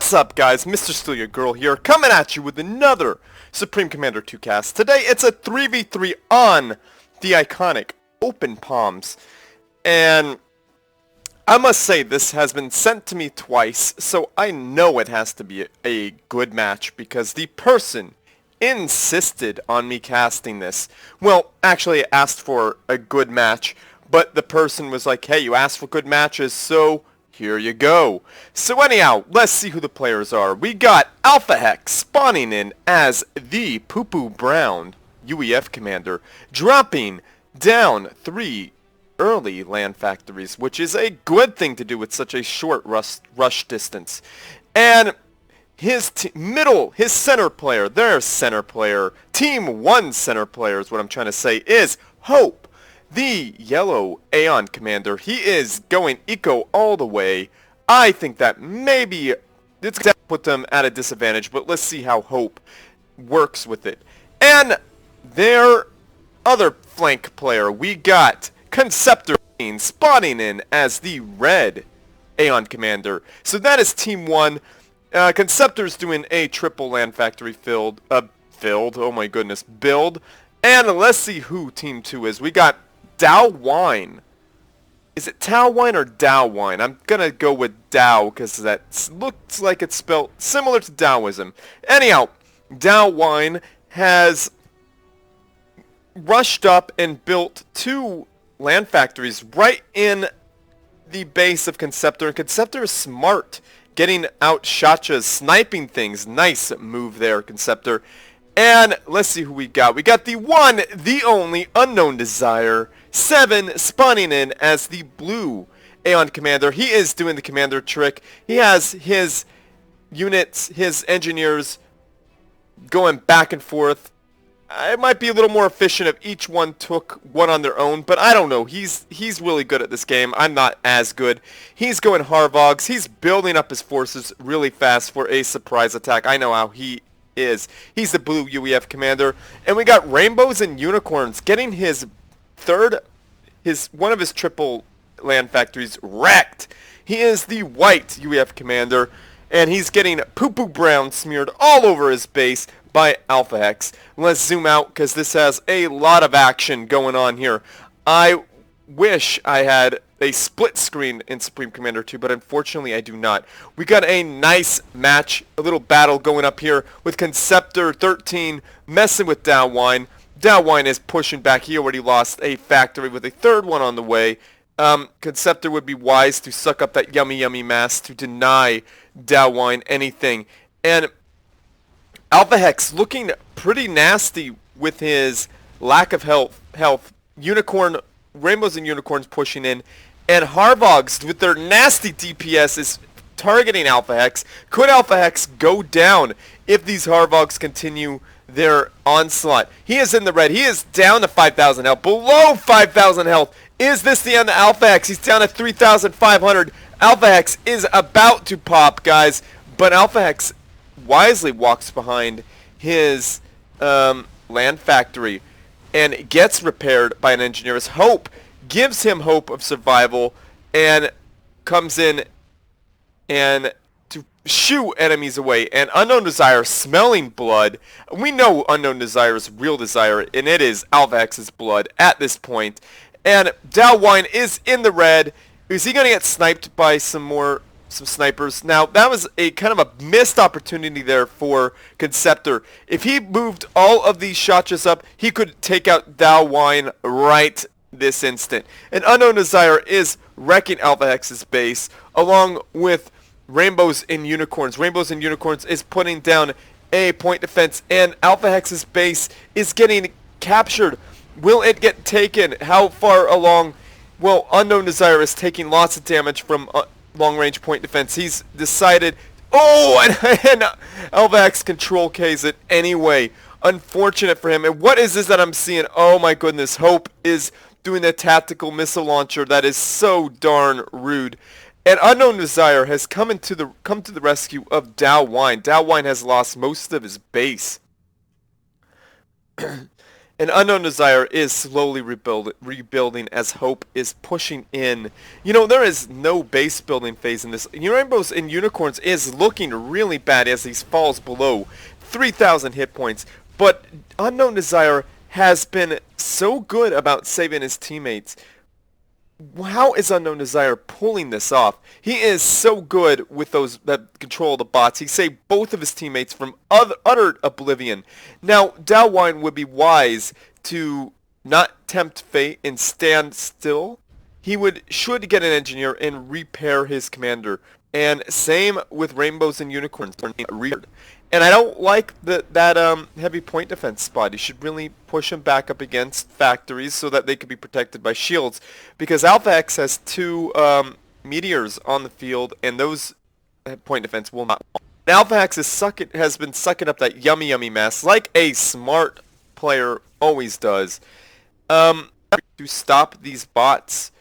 What's up, guys? Mr.StealUrGurl here, coming at you with another Supreme Commander 2 cast. Today, it's a 3v3 on the iconic Open Palms. And I must say, this has been sent to me twice, so I know it has to be a good match, because the person insisted on me casting this. Well, actually, I asked for a good match, but the person was like, hey, you asked for good matches, so here you go. So anyhow, let's see who the players are. We got Alphahex spawning in as the Poo-Poo Brown UEF commander, dropping down 3 early land factories, which is a good thing to do with such a short rush distance. And his center player, their center player, Team 1 center player is what I'm trying to say, is Hope, the yellow Aeon commander. He is going eco all the way. I think that maybe it's going to put them at a disadvantage, but let's see how Hope works with it. And their other flank player, we got Consepter spawning in as the red Aeon commander. So that is Team 1. Consepter's doing a triple land factory build. Oh my goodness, build. And let's see who Team 2 is. We got TaoWine. Is it TaoWine or TaoWine? I'm gonna go with Tao because that looks like it's spelled similar to Taoism. Anyhow, TaoWine has rushed up and built 2 land factories right in the base of Consepter. And Consepter is smart, getting out Shachas, sniping things. Nice move there, Consepter. And let's see who we got. We got the one, the only unknowndesire, 7 spawning in as the blue Aeon commander. He is doing the commander trick. He has his units, his engineers going back and forth. It might be a little more efficient if each one took one on their own, but I don't know. He's really good at this game. I'm not as good. He's going Harvogs. He's building up his forces really fast for a surprise attack. I know how he is. He's the blue UEF commander. And we got Rainbows and Unicorns getting one of his triple land factories wrecked. He is the white UEF commander, and he's getting Poo-Poo Brown smeared all over his base by Alphahex. Let's zoom out because this has a lot of action going on here. I wish I had a split screen in Supreme Commander 2, but unfortunately I do not. We got a nice match, a little battle going up here with Consepter 13 messing with TaoWine. TaoWine is pushing back. He already lost a factory with a third one on the way. Consepter would be wise to suck up that yummy mass to deny TaoWine anything. And Alphahex looking pretty nasty with his lack of health. Rainbows and Unicorns pushing in, and Harvogs with their nasty DPS is targeting Alphahex. Could Alphahex go down if these Harvogs continue their onslaught? He is in the red. He is down to 5,000 health. Below 5,000 health. Is this the end of Alphahex? He's down to 3,500. Alphahex is about to pop, guys, but Alphahex wisely walks behind his land factory and gets repaired by an engineer. His Hope gives him hope of survival and comes in and to shoo enemies away. And unknowndesire smelling blood. We know unknowndesire's real desire, and it is Alphahex's blood at this point. And TaoWine is in the red. Is he going to get sniped by some snipers? Now, that was a kind of a missed opportunity there for Consepter. If he moved all of these Shachas up, he could take out TaoWine right this instant. And unknowndesire is wrecking Alphahex's base along with Rainbows and Unicorns. Rainbows and Unicorns is putting down a point defense, and Alphahex's base is getting captured. Will it get taken? How far along? Well, unknowndesire is taking lots of damage from long-range point defense. He's decided, and Alphahex control Ks it anyway. Unfortunate for him. And what is this that I'm seeing? Oh my goodness, Hope is doing a tactical missile launcher. That is so darn rude. And unknowndesire has come to the rescue of TaoWine. TaoWine has lost most of his base. And Unknown Desire is slowly rebuilding as Hope is pushing in. You know, there is no base building phase in this. Rainbows and Unicorns is looking really bad as he falls below 3,000 hit points. But Unknown Desire has been so good about saving his teammates. How is Unknown Desire pulling this off? He is so good with those that control the bots. He saved both of his teammates from utter oblivion. Now, TaoWine would be wise to not tempt fate and stand still. He should get an engineer and repair his commander. And same with Rainbows and Unicorns. And I don't like that heavy point defense spot. He should really push him back up against factories so that they could be protected by shields. Because Alphahex has two meteors on the field, and those point defense will not. Alphahex has been sucking up that yummy mass like a smart player always does. To stop these bots,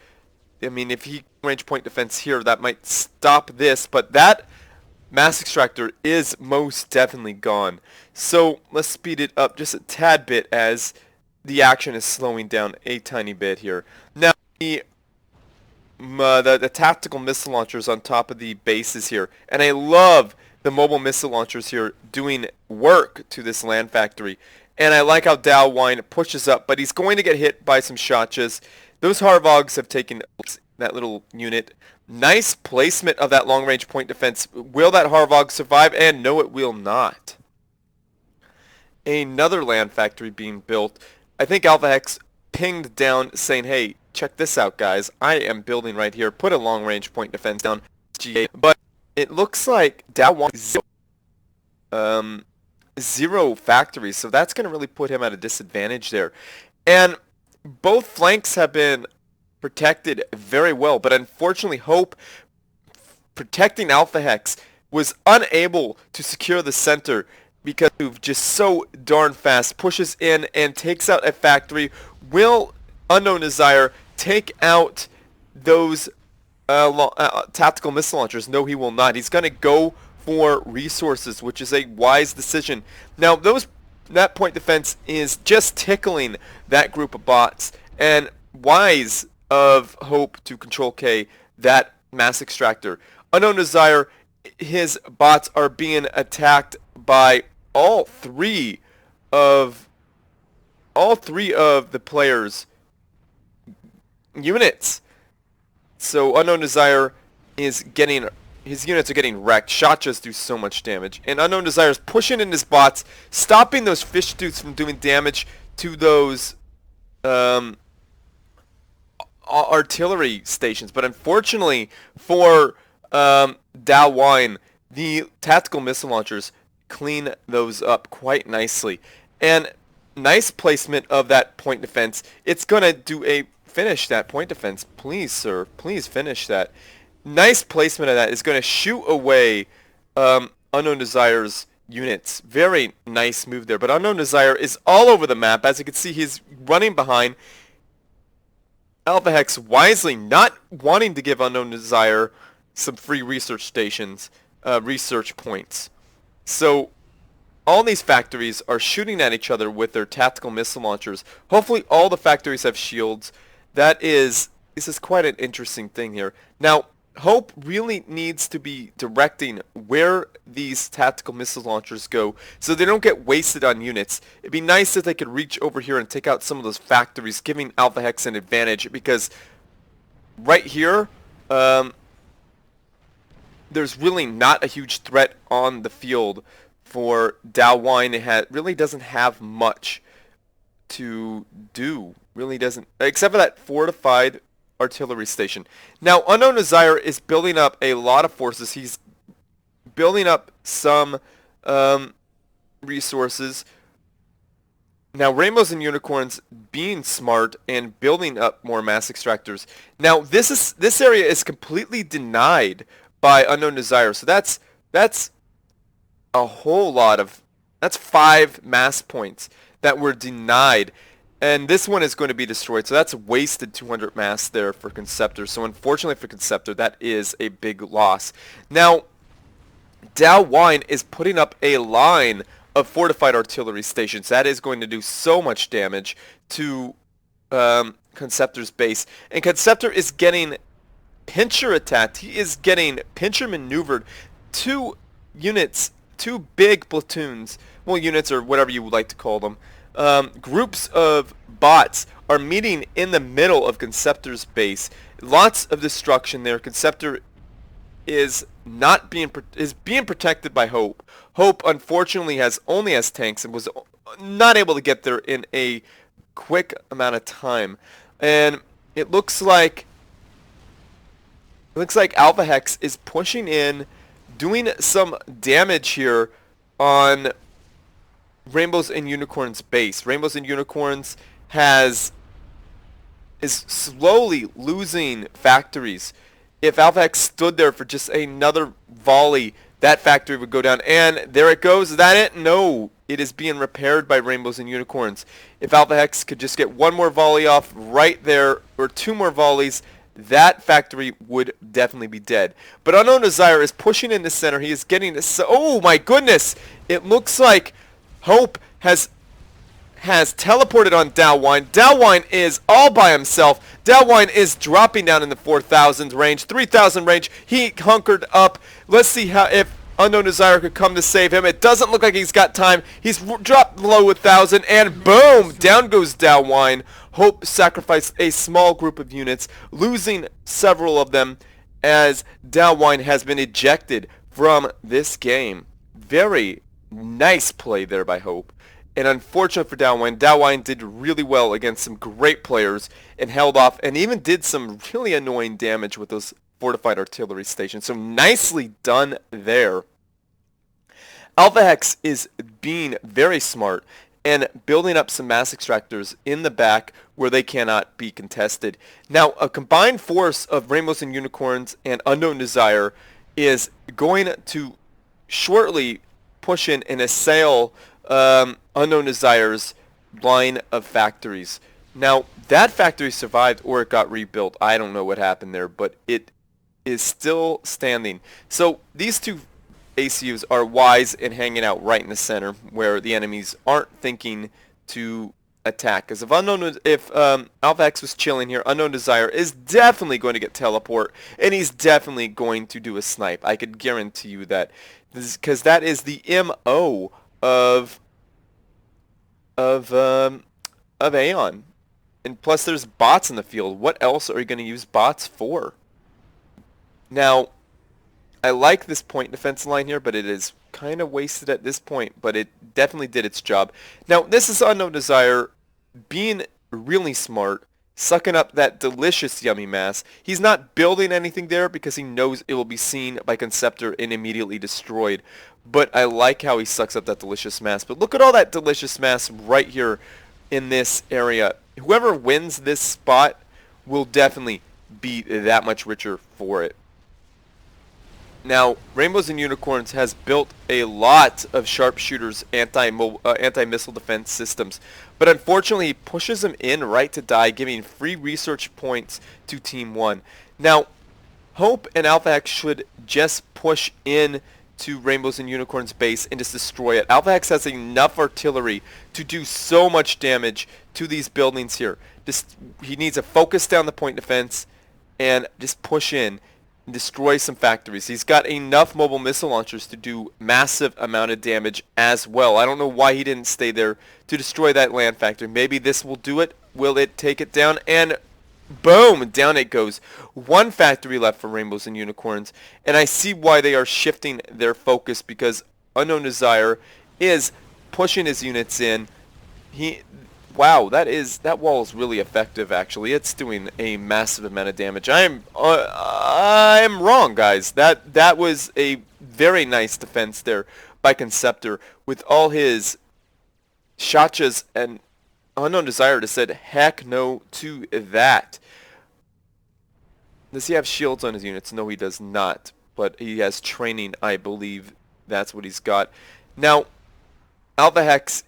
I mean, if he range point defense here, that might stop this, but that Mass Extractor is most definitely gone. So let's speed it up just a tad bit as the action is slowing down a tiny bit here. Now the tactical missile launchers on top of the bases here, and I love the mobile missile launchers here doing work to this land factory. And I like how TaoWine pushes up, but he's going to get hit by some shotches. Those Harvogs have taken that little unit. Nice placement of that long-range point defense. Will that Harvog survive? And no, it will not. Another land factory being built. I think Alphahex pinged down saying, hey, check this out, guys. I am building right here. Put a long-range point defense down. But it looks like TaoWine zero factories, so that's going to really put him at a disadvantage there. And both flanks have been protected very well, but unfortunately Hope, protecting Alphahex, was unable to secure the center because of just so darn fast. Pushes in and takes out a factory. Will Unknown Desire take out those tactical missile launchers? No, he will not. He's going to go for resources, which is a wise decision. Now, that point defense is just tickling that group of bots, and wise of Hope to control K that Mass Extractor. Unknown Desire, his bots are being attacked by all three of the players' units. So Unknown Desire is getting, his units are getting wrecked. Shot just do so much damage. And Unknown Desire is pushing in his bots, stopping those fish dudes from doing damage to those artillery stations. But unfortunately for TaoWine, the tactical missile launchers clean those up quite nicely. And nice placement of that point defense. It's going to do a finish that point defense. Please, sir. Please finish that. Nice placement of that is going to shoot away Unknown Desire's units. Very nice move there. But Unknown Desire is all over the map. As you can see, he's running behind. Alphahex wisely not wanting to give Unknown Desire some free research stations, research points. So all these factories are shooting at each other with their tactical missile launchers. Hopefully all the factories have shields. This is quite an interesting thing here. Now, Hope really needs to be directing where these tactical missile launchers go so they don't get wasted on units. It'd be nice if they could reach over here and take out some of those factories, giving Alphahex an advantage, because right here, there's really not a huge threat on the field for TaoWine. It really doesn't have much to do. Really doesn't, except for that fortified artillery station. Now, Unknown Desire is building up a lot of forces. He's building up some resources. Now, Rainbows and Unicorns being smart and building up more Mass Extractors. Now, this area is completely denied by Unknown Desire. So that's a whole lot of, that's 5 mass points that were denied. And this one is going to be destroyed, so that's wasted 200 mass there for Consepter. So unfortunately for Consepter, that is a big loss. Now, TaoWine is putting up a line of fortified artillery stations. That is going to do so much damage to Consepter's base. And Consepter is getting pincher attacked. He is getting pincher maneuvered. Two units, two big platoons, well, units or whatever you would like to call them, groups of bots are meeting in the middle of Consepter's base. Lots of destruction there. Consepter is being protected by Hope. Hope unfortunately only has tanks and was not able to get there in a quick amount of time. And it looks like Alphahex is pushing in, doing some damage here on Rainbows and Unicorns base. Rainbows and Unicorns is slowly losing factories. If Alphahex stood there for just another volley, that factory would go down. And there it goes. Is that it? No. It is being repaired by Rainbows and Unicorns. If Alphahex could just get one more volley off right there, or two more volleys, that factory would definitely be dead. But unknowndesire is pushing in the center. He is getting this. Oh my goodness! It looks like Hope has teleported on TaoWine. TaoWine is all by himself. TaoWine is dropping down in the 4,000 range, 3,000 range. He hunkered up. Let's see if unknowndesire could come to save him. It doesn't look like he's got time. He's dropped below 1,000, and boom! Down goes TaoWine. Hope sacrificed a small group of units, losing several of them as TaoWine has been ejected from this game. Very nice play there by Hope. And unfortunate for TaoWine, TaoWine did really well against some great players and held off and even did some really annoying damage with those fortified artillery stations. So nicely done there. Alphahex is being very smart and building up some mass extractors in the back where they cannot be contested. Now, a combined force of Rainbows and Unicorns and unknowndesire is going to shortly push in and assail unknowndesire's line of factories. Now, that factory survived or it got rebuilt. I don't know what happened there, but it is still standing. So these two ACUs are wise in hanging out right in the center where the enemies aren't thinking to attack. Because if Alphahex was chilling here, unknowndesire is definitely going to get teleport, and he's definitely going to do a snipe. I could guarantee you that, because that is the MO of Aeon. And plus there's bots in the field. What else are you going to use bots for? Now, I like this point defense line here, but it is kind of wasted at this point, but it definitely did its job. Now, this is unknowndesire being really smart, sucking up that delicious yummy mass. He's not building anything there because he knows it will be seen by Consepter and immediately destroyed. But I like how he sucks up that delicious mass. But look at all that delicious mass right here in this area. Whoever wins this spot will definitely be that much richer for it. Now, Rainbows and Unicorns has built a lot of sharpshooters anti-missile defense systems, but unfortunately he pushes them in right to die, giving free research points to Team 1. Now, Hope and Alphahex should just push in to Rainbows and Unicorns base and just destroy it. Alphahex has enough artillery to do so much damage to these buildings here. He needs to focus down the point defense and just push in and destroy some factories. He's got enough mobile missile launchers to do massive amount of damage as well. I don't know why he didn't stay there to destroy that land factory. Maybe this will do it. Will it take it down? And boom, down it goes. One factory left for Rainbows and Unicorns, and I see why they are shifting their focus, because unknowndesire is pushing his units in. Wow, that wall is really effective. Actually, it's doing a massive amount of damage. I'm wrong, guys. That was a very nice defense there by Consepter with all his shotchas, and unknowndesire just said heck no to that. Does he have shields on his units? No, he does not. But he has training, I believe. That's what he's got. Now, Alphahex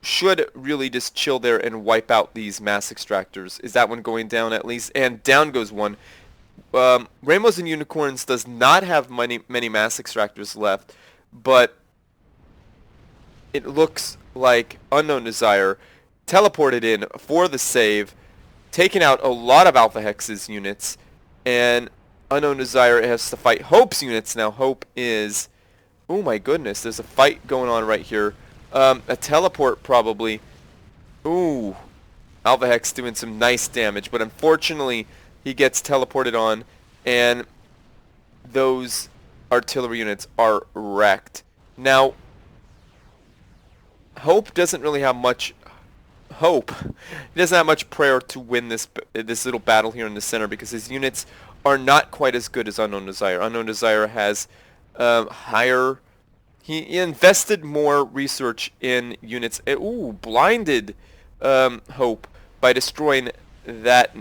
should really just chill there and wipe out these mass extractors. Is that one going down at least? And down goes one. Rainbows and Unicorns does not have many mass extractors left, but it looks like unknowndesire teleported in for the save, taking out a lot of Alphahex's units, and unknowndesire has to fight Hope's units. Now Hope is, oh my goodness, there's a fight going on right here. A teleport probably. Ooh, Alphahex doing some nice damage, but unfortunately he gets teleported on, and those artillery units are wrecked. Now, Hope doesn't really have much hope. He doesn't have much prayer to win this little battle here in the center, because his units are not quite as good as unknowndesire. Unknowndesire has higher. He invested more research in units. Ooh, blinded Hope by destroying that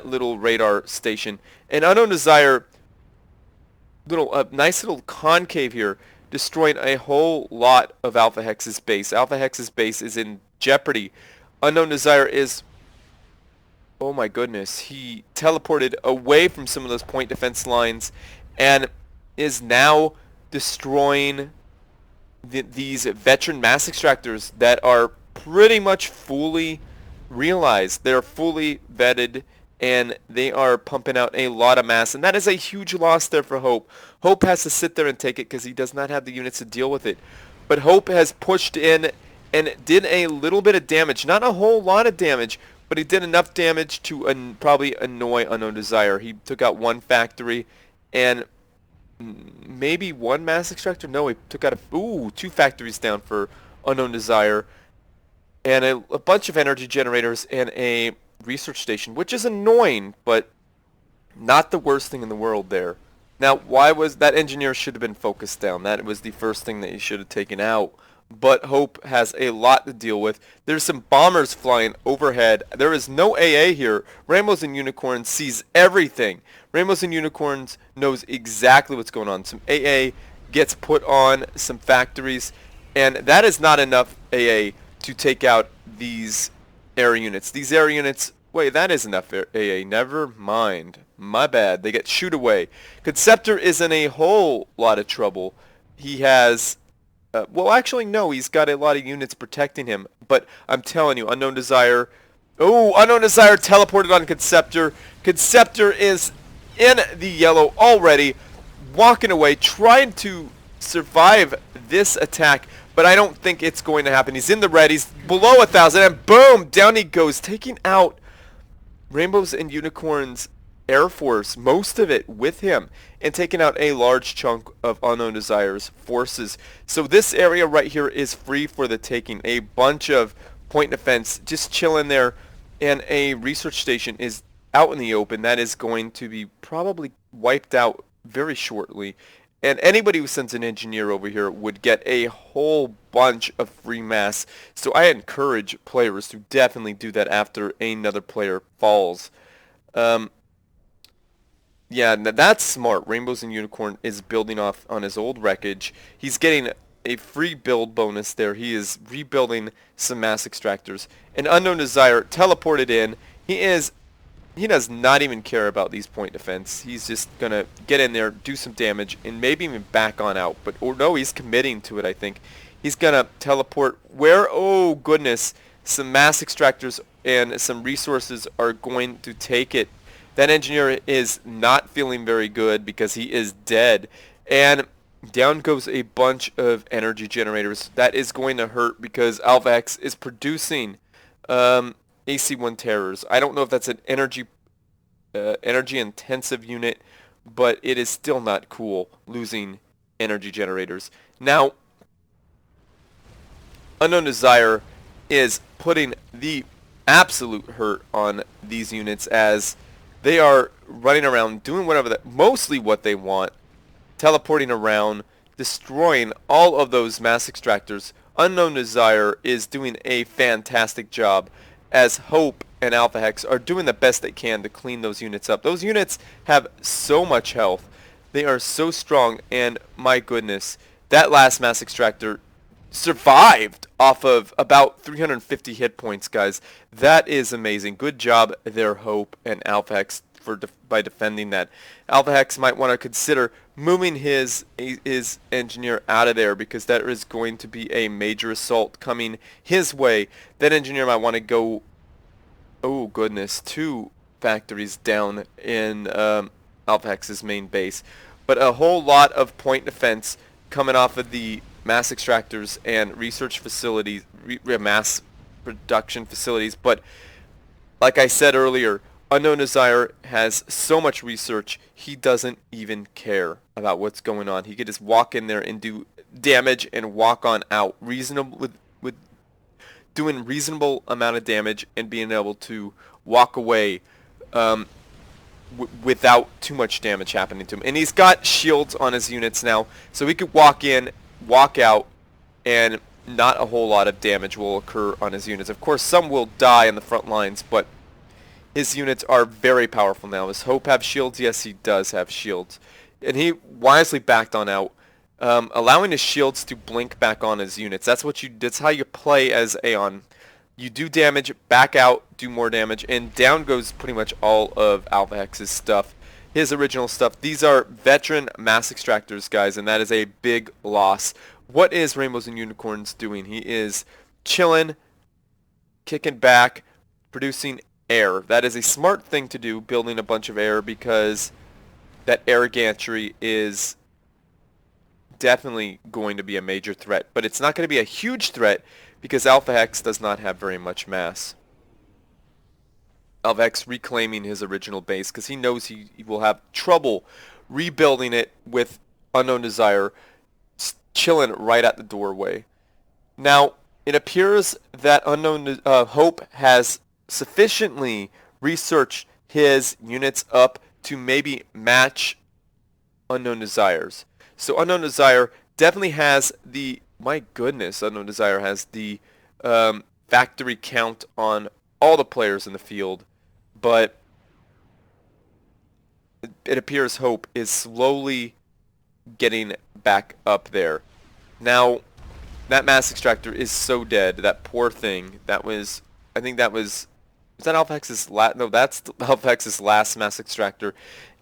little radar station. And unknowndesire, nice little concave here, destroying a whole lot of Alphahex's base. Alphahex's base is in jeopardy. Unknowndesire is, oh my goodness, he teleported away from some of those point defense lines and is now destroying these veteran mass extractors that are pretty much fully realized. They're fully vetted, and they are pumping out a lot of mass, and that is a huge loss there for Hope. Hope has to sit there and take it because he does not have the units to deal with it. But Hope has pushed in and did a little bit of damage. Not a whole lot of damage, but he did enough damage to probably annoy unknowndesire. He took out one factory and maybe one mass extractor. No, he took out two factories down for unknowndesire, and a bunch of energy generators and a research station, which is annoying, but not the worst thing in the world there. Now, why was that engineer should have been focused down? That was the first thing that he should have taken out. But Hope has a lot to deal with. There's some bombers flying overhead. There is no AA here. Rainbows and Unicorns sees everything. Rainbows and Unicorns knows exactly what's going on. Some AA gets put on some factories, and that is not enough AA to take out these air units. These air units, wait, that is enough AA. Never mind. My bad. They get shoot away. Consepter is in a whole lot of trouble. He has... well, actually, no. He's got a lot of units protecting him. But I'm telling you, unknowndesire... Oh, unknowndesire teleported on Consepter. Consepter is in the yellow already, walking away, trying to survive this attack. But I don't think it's going to happen. He's in the red. He's below 1,000. And boom! Down he goes, taking out Rainbows and Unicorns Air Force, most of it with him, and taking out a large chunk of unknowndesire's forces. So this area right here is free for the taking. A bunch of point defense just chilling there, and a research station is out in the open. That is going to be probably wiped out very shortly. And anybody who sends an engineer over here would get a whole bunch of free mass. So I encourage players to definitely do that after another player falls. Yeah, that's smart. Rainbows and Unicorn is building off on his old wreckage. He's getting a free build bonus there. He is rebuilding some mass extractors. And unknowndesire teleported in. He does not even care about these point defense. He's just going to get in there, do some damage, and maybe even back on out. But, or no, he's committing to it, I think. He's going to teleport where, oh goodness, some mass extractors and some resources are going to take it. That engineer is not feeling very good because he is dead. And down goes a bunch of energy generators. That is going to hurt because Alphahex is producing AC-1 Terrors. I don't know if that's an energy intensive unit, but it is still not cool losing energy generators. Now, unknowndesire is putting the absolute hurt on these units as they are running around doing mostly what they want, teleporting around, destroying all of those mass extractors. Unknowndesire is doing a fantastic job as Hope and Alphahex are doing the best they can to clean those units up. Those units have so much health. They are so strong, and my goodness, that last mass extractor survived off of about 350 hit points, guys. That is amazing. Good job there, Hope and Alphahex. by defending that. Alphahex might want to consider moving his engineer out of there, because that is going to be a major assault coming his way. That engineer might want to go, oh goodness, 2 factories down in Alphahex's main base. But a whole lot of point defense coming off of the mass extractors and research facilities, mass production facilities. But like I said earlier, unknowndesire has so much research, he doesn't even care about what's going on. He could just walk in there and do damage and walk on out, reasonable with doing reasonable amount of damage and being able to walk away without too much damage happening to him. And he's got shields on his units now, so he could walk in, walk out, and not a whole lot of damage will occur on his units. Of course, some will die in the front lines, but his units are very powerful now. Does Hope have shields? Yes, he does have shields. And he wisely backed on out, allowing his shields to blink back on his units. That's how you play as Aeon. You do damage, back out, do more damage, and down goes pretty much all of Alphahex's stuff. His original stuff. These are veteran mass extractors, guys, and that is a big loss. What is Rainbows and Unicorns doing? He is chilling, kicking back, producing air. That is a smart thing to do, building a bunch of air, because that air gantry is definitely going to be a major threat. But it's not going to be a huge threat, because Alphahex does not have very much mass. Alphahex reclaiming his original base, because he knows he will have trouble rebuilding it with unknowndesire chilling right at the doorway. Now, it appears that Hope has sufficiently researched his units up to maybe match unknowndesire's. So unknowndesire definitely has the, my goodness, unknowndesire has the factory count on all the players in the field, but it appears Hope is slowly getting back up there. Now, that mass extractor is so dead. That poor thing. That was, I think that was that Alphahex's last? No, that's Alphahex's last mass extractor,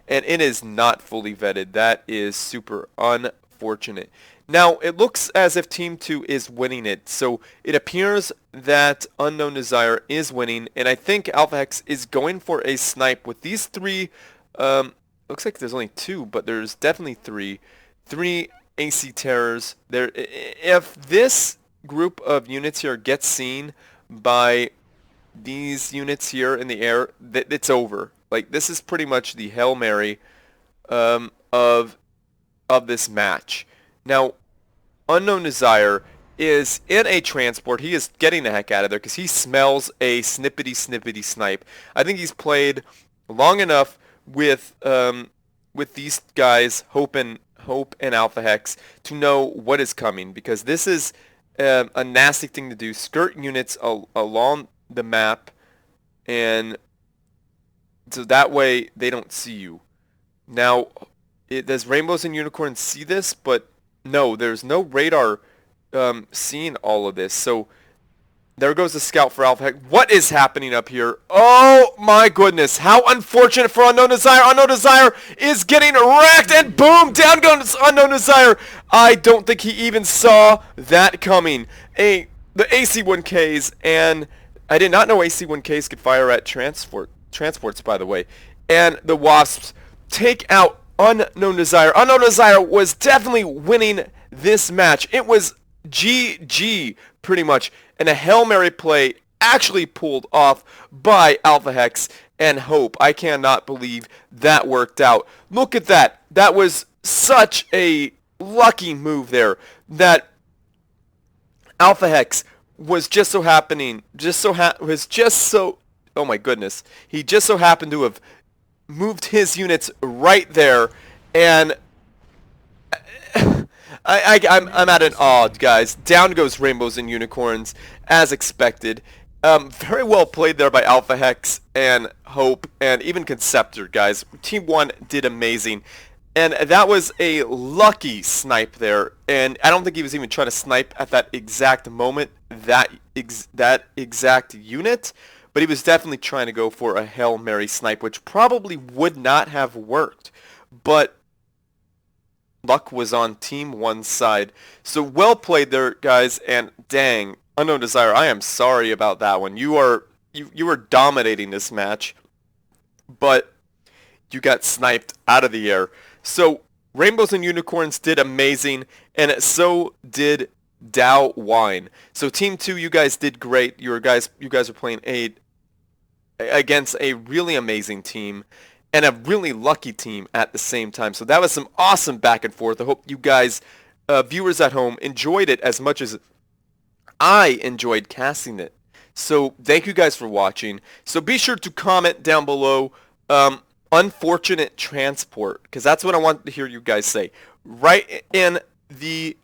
and it is not fully vetted. That is super unfortunate. Now, it looks as if Team 2 is winning it, so it appears that unknowndesire is winning, and I think Alphahex is going for a snipe with these 3. Looks like there's only 2, but there's definitely 3. 3 AC Terrors. There, if this group of units here gets seen by these units here in the air, it's over. Like, this is pretty much the Hail Mary of this match. Now, unknowndesire is in a transport. He is getting the heck out of there because he smells a snippety snipe. I think he's played long enough with these guys, Hope and Alphahex, to know what is coming, because this is a nasty thing to do. Skirt units along the map, and so that way they don't see you. Now, does Rainbows and Unicorns see this? But no, there's no radar seeing all of this. So there goes the scout for Alphahex. What is happening up here? Oh my goodness. How unfortunate for unknowndesire. Unknowndesire is getting wrecked, and boom, down goes unknowndesire. I don't think he even saw that coming. The AC-1Ks, and I did not know AC-1Ks could fire at transports, by the way. And the Wasps take out unknowndesire. Unknowndesire was definitely winning this match. It was GG, pretty much. And a Hail Mary play actually pulled off by Alphahex and Hope. I cannot believe that worked out. Look at that. That was such a lucky move there, that Alphahex was just so oh my goodness. He just so happened to have moved his units right there, and I'm at an awe, guys. Down goes Rainbows and Unicorns, as expected. Very well played there by Alphahex and Hope, and even Consepter, guys. Team 1 did amazing. And that was a lucky snipe there, and I don't think he was even trying to snipe at that exact moment, that exact unit. but he was definitely trying to go for a Hail Mary snipe, which probably would not have worked. But luck was on Team 1's side. So well played there, guys, and dang, unknowndesire, I am sorry about that one. You were dominating this match, but you got sniped out of the air. So Rainbows and Unicorns did amazing, and so did TaoWine. So Team 2, you guys did great. You guys are playing against a really amazing team and a really lucky team at the same time. So that was some awesome back and forth. I hope you guys, viewers at home, enjoyed it as much as I enjoyed casting it. So thank you guys for watching. So be sure to comment down below unfortunate transport, because that's what I want to hear you guys say. Right in the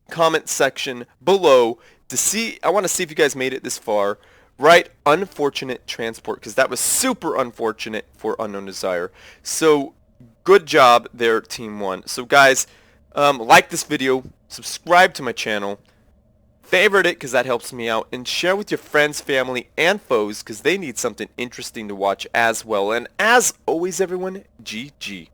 comment section below to see. I want to see if you guys made it this far. Right, unfortunate transport, because that was super unfortunate for unknowndesire. So good job there, Team 1. So guys, like this video, subscribe to my channel, favorite it because that helps me out, and share with your friends, family, and foes because they need something interesting to watch as well. And as always, everyone, GG.